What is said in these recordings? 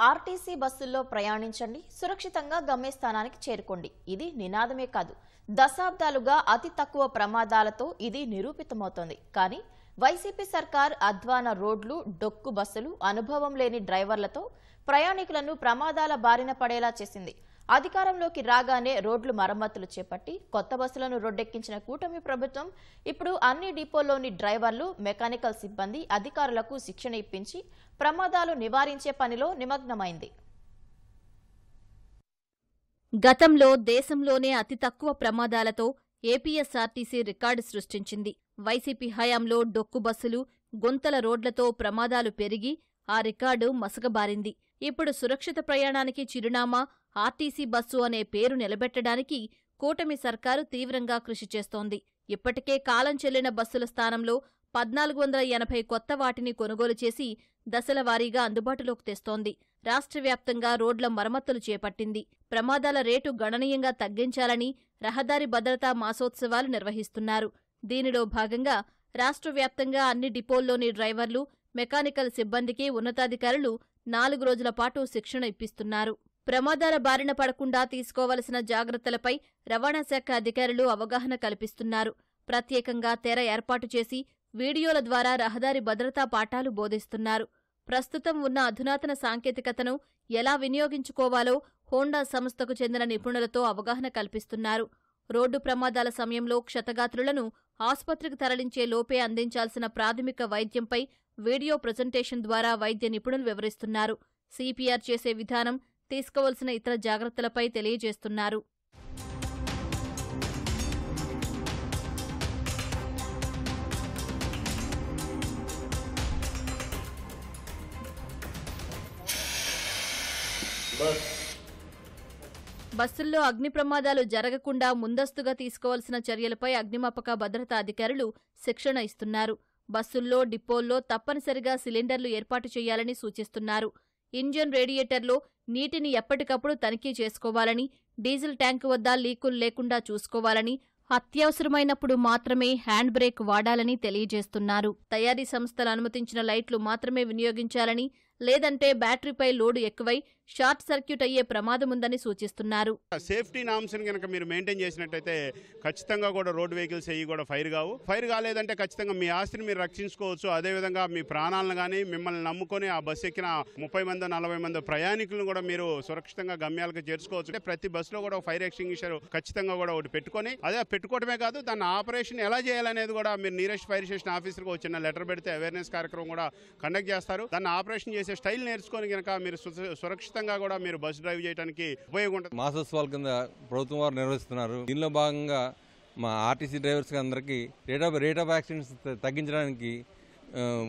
RTC బస్సుల్లో ప్రయాణించండి, సురక్షితంగా గమ్యస్థానానికి చేరుకోండి. ఇది నినాదమే కాదు, దశాబ్దాలుగా అతి తక్కువ ప్రమాదాలతో ఇది నిరూపితమవుతోంది. కానీ వైసీపీ సర్కార్ అధ్వాన రోడ్లు, డొక్కు బస్సులు, అనుభవం లేని డ్రైవర్లతో ప్రయాణికులను ప్రమాదాల బారిన పడేలా చేసింది. అధికారంలోకి రాగానే రోడ్లు మరమ్మతులు చేపట్టి కొత్త బస్సులను రోడ్డెక్కించిన కూటమి ప్రభుత్వం ఇప్పుడు అన్ని డిపోల్లోని డ్రైవర్లు, మెకానికల్ సిబ్బంది, అధికారులకు శిక్షణ ఇప్పించి ప్రమాదాలు నివారించే పనిలో నిమగ్నమైంది. గతంలో దేశంలోనే అతి తక్కువ ప్రమాదాలతో ఏపీఎస్ఆర్టీసీ రికార్డు సృష్టించింది. వైసీపీ హయాంలో డొక్కు బస్సులు, గుంతల రోడ్లతో ప్రమాదాలు పెరిగి ఆ రికార్డు మసకబారింది. ఇప్పుడు సురక్షిత ప్రయాణానికి చిరునామా ఆర్టీసీ బస్సు అనే పేరు నిలబెట్టడానికి కూటమి సర్కారు తీవ్రంగా కృషి చేస్తోంది. ఇప్పటికే కాలం చెల్లిన బస్సుల స్థానంలో 1480 కొత్త వాటిని కొనుగోలు చేసి దశలవారీగా అందుబాటులోకి తెస్తోంది. రాష్ట్ర వ్యాప్తంగా రోడ్ల మరమ్మతులు చేపట్టింది. ప్రమాదాల రేటు గణనీయంగా తగ్గించాలని రహదారి భద్రతా మాసోత్సవాలు నిర్వహిస్తున్నారు. దీనిలో భాగంగా రాష్ట్ర వ్యాప్తంగా అన్ని డిపోల్లోని డ్రైవర్లు, మెకానికల్ సిబ్బందికి ఉన్నతాధికారులు 4 రోజుల పాటు శిక్షణ ఇప్పిస్తున్నారు. ప్రమాదాల బారిన పడకుండా తీసుకోవలసిన జాగ్రత్తలపై రవాణా శాఖ అధికారులు అవగాహన కల్పిస్తున్నారు. ప్రత్యేకంగా తెర ఏర్పాటు చేసి వీడియోల ద్వారా రహదారి భద్రతా పాఠాలు బోధిస్తున్నారు. ప్రస్తుతం ఉన్న అధునాతన సాంకేతికతను ఎలా వినియోగించుకోవాలో హోండా సంస్థకు చెందిన నిపుణులతో అవగాహన కల్పిస్తున్నారు. రోడ్డు ప్రమాదాల సమయంలో క్షతగాత్రులను ఆసుపత్రికి తరలించే లోపే అందించాల్సిన ప్రాథమిక వైద్యంపై వీడియో ప్రజెంటేషన్ ద్వారా వైద్య నిపుణులు వివరిస్తున్నారు. సిపిఆర్ చేసే విధానం, తీసుకోవలసిన ఇతర జాగ్రత్తలపై తెలియజేస్తున్నారు. బస్సుల్లో అగ్ని ప్రమాదాలు జరగకుండా ముందస్తుగా తీసుకోవాల్సిన చర్యలపై అగ్నిమాపక భద్రతా అధికారులు శిక్షణ ఇస్తున్నారు. బస్సుల్లో, డిపోల్లో తప్పనిసరిగా సిలిండర్లు ఏర్పాటు చేయాలని సూచిస్తున్నారు. ఇంజన్ రేడియేటర్లో నీటిని ఎప్పటికప్పుడు తనిఖీ చేసుకోవాలని, డీజిల్ ట్యాంకు వద్ద లీకులు లేకుండా చూసుకోవాలని, అత్యవసరమైనప్పుడు మాత్రమే హ్యాండ్ బ్రేక్ వాడాలని తెలియజేస్తున్నారు. తయారీ సంస్థలు అనుమతించిన లైట్లు మాత్రమే వినియోగించాలని, లేదంటే బ్యాటరీపై లోడు ఎక్కువై షార్ట్ సర్క్యూట్ అయ్యే ప్రమాదముందని సూచిస్తున్నారు. సేఫ్టీ నామ్స్ కనుక మీరు మెయింటైన్ చేసినట్టయితే ఖచ్చితంగా కూడా రోడ్ వెహికల్స్ అయ్యి కూడా ఫైర్ కాలేదంటే ఖచ్చితంగా మీ ఆస్తిని మీరు రక్షించుకోవచ్చు. అదేవిధంగా మీ ప్రాణాలను కానీ మిమ్మల్ని నమ్ముకొని ఆ బస్సు ఎక్కిన 30 మంది 40 మంది ప్రయాణికులను కూడా మీరు సురక్షితంగా గమ్యాలకు చేర్చుకోవచ్చు. ప్రతి బస్సులో కూడా ఫైర్ ఎక్స్టింగ్విషర్ ఖచ్చితంగా కూడా ఒకటి పెట్టుకొని, అదే పెట్టుకోవడమే కాదు దాని ఆపరేషన్ ఎలా చేయాలనేది కూడా మీరు నియరెస్ట్ ఫైర్ స్టేషన్ ఆఫీసర్కి వచ్చిన లెటర్ పెడితే అవేర్నెస్ కార్యక్రమం కూడా కండక్ట్ చేస్తారు. దాన్ని ఆపరేషన్ చేసే స్టైల్ నేర్చుకొని కనుక మీరు సురక్షితంగా కూడా మీరు బస్ డ్రైవ్ చేయడానికి ఉపయోగం ఉంటుంది. మాసోత్సవాల కింద ప్రభుత్వం వారు నిర్వహిస్తున్నారు. దీనిలో భాగంగా మా ఆర్టీసీ డ్రైవర్స్ అందరికీ రేట్ ఆఫ్ యాక్సిడెంట్స్ తగ్గించడానికి,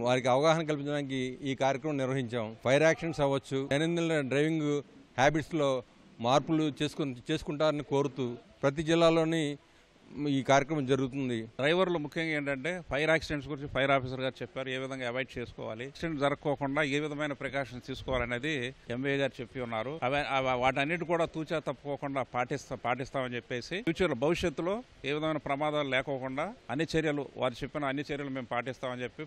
వారికి అవగాహన కల్పించడానికి ఈ కార్యక్రమం నిర్వహించాం. ఫైర్ యాక్సిడెంట్స్ అవ్వచ్చు, దైనందిన డ్రైవింగ్ హ్యాబిట్స్లో మార్పులు చేసుకుంటారని కోరుతూ ప్రతి జిల్లాలోని ఈ కార్యక్రమం జరుగుతుంది. డ్రైవర్లు ముఖ్యంగా ఏంటంటే ఫైర్ యాక్సిడెంట్స్ గురించి ఫైర్ ఆఫీసర్ గారు చెప్పారు. ఏ విధంగా అవాయిడ్ చేసుకోవాలి, యాక్సిడెంట్ జరగకోకుండా ఏ విధమైన ప్రికాషన్స్ తీసుకోవాలనేది ఎంఏ గారు చెప్పి ఉన్నారు. వాటన్నిటి కూడా తూచా తప్పుకోకుండా పాటిస్తామని చెప్పేసి ఫ్యూచర్ భవిష్యత్తులో ఏ విధమైన ప్రమాదాలు లేకోకుండా అన్ని చర్యలు, వారు చెప్పిన అన్ని చర్యలు మేము పాటిస్తామని చెప్పి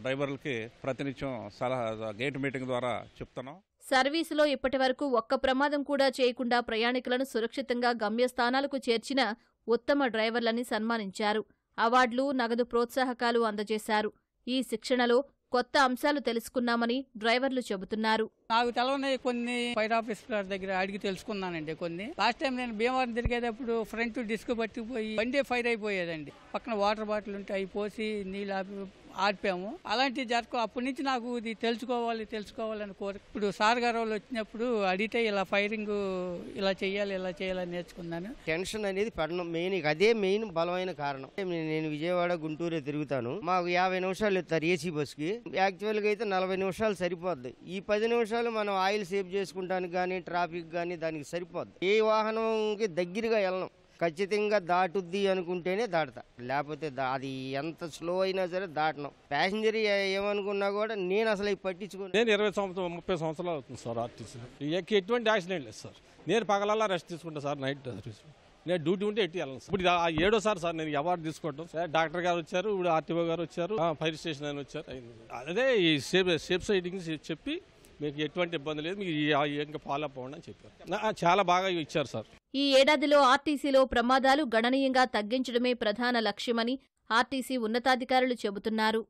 డ్రైవర్లకి ప్రతినిత్యం సలహా గేట్ మీటింగ్ ద్వారా చెప్తున్నాం. సర్వీసులో ఇప్పటివరకు ఒక్క ప్రమాదం కూడా చేయకుండా ప్రయాణికులను సురక్షితంగా గమ్యస్థానాలకు చేర్చిన ఉత్తమ డ్రైవర్లని సన్మానించారు. అవార్డులు, నగదు ప్రోత్సాహకాలు అందజేశారు. ఈ శిక్షణలో కొత్త అంశాలు తెలుసుకున్నామని డ్రైవర్లు చెబుతున్నారు. నాకు తెలవని కొన్ని ఫైర్ ఆఫీసర్ దగ్గర అడిగి తెలుసుకున్నానండి. కొన్ని లాస్ట్ టైం నేను భీమవరం తిరిగేటప్పుడు ఫ్రంట్ డిస్క్ పట్టిపోయి బండి ఫైర్ అయిపోయేదండి. పక్కన వాటర్ బాటిల్ ఉంటే అవి పోసి నీళ్ళు ఆడిపాము. అలాంటివి జరగవు. అప్పటి నుంచి నాకు ఇది తెలుసుకోవాలని కోరిక. ఇప్పుడు సార్ గారు వాళ్ళు వచ్చినప్పుడు అడిగితే ఇలా ఫైరింగ్ ఇలా చేయాలని నేర్చుకున్నాను. టెన్షన్ అనేది పడడం అదే మెయిన్ బలమైన కారణం. నేను విజయవాడ, గుంటూరే తిరుగుతాను. మాకు 50 నిమిషాలు ఇస్తారు ఏసీ బస్కి. యాక్చువల్గా అయితే 40 నిమిషాలు సరిపోద్ది. ఈ 10 నిమిషాలు మనం ఆయిల్ సేవ్ చేసుకుంటానికి కానీ, ట్రాఫిక్ కానీ దానికి సరిపోద్ది. ఏ వాహనంకి దగ్గరగా వెళ్ళను. ఖచ్చితంగా దాటుద్ది అనుకుంటేనే దాటుతా, లేకపోతే అది ఎంత స్లో అయినా సరే దాటను. ప్యాసింజర్ ఏమనుకున్నా కూడా నేను అసలు పట్టించుకోను. నేను 30 సంవత్సరాలు అవుతుంది సార్ ఆర్టీసీ. ఎటువంటి యాక్సిడెంట్ లేదు సార్. నేను పగలల్లా రెస్ట్ తీసుకుంటా సార్. నైట్ నేను డ్యూటీ ఉంటే ఎట్టి వెళ్ళను. ఇప్పుడు 7వ సార్ నేను అవార్డు తీసుకోవటం. డాక్టర్ గారు వచ్చారు, ఇప్పుడు ఆర్టీఓ గారు వచ్చారు, ఫైర్ స్టేషన్ అని వచ్చారు. అదే ఈ సేఫ్ సైడింగ్ చెప్పి మీకు ఎటువంటి ఇబ్బంది లేదు, మీకు ఇంకా ఫాలో అప్ అవ్వండి అని చెప్పారు. చాలా బాగా ఇచ్చారు సార్. ఈ ఏడాదిలో ఆర్టీసీలో ప్రమాదాలు గణనీయంగా తగ్గించడమే ప్రధాన లక్ష్యమని ఆర్టీసీ ఉన్నతాధికారులు చెబుతున్నారు.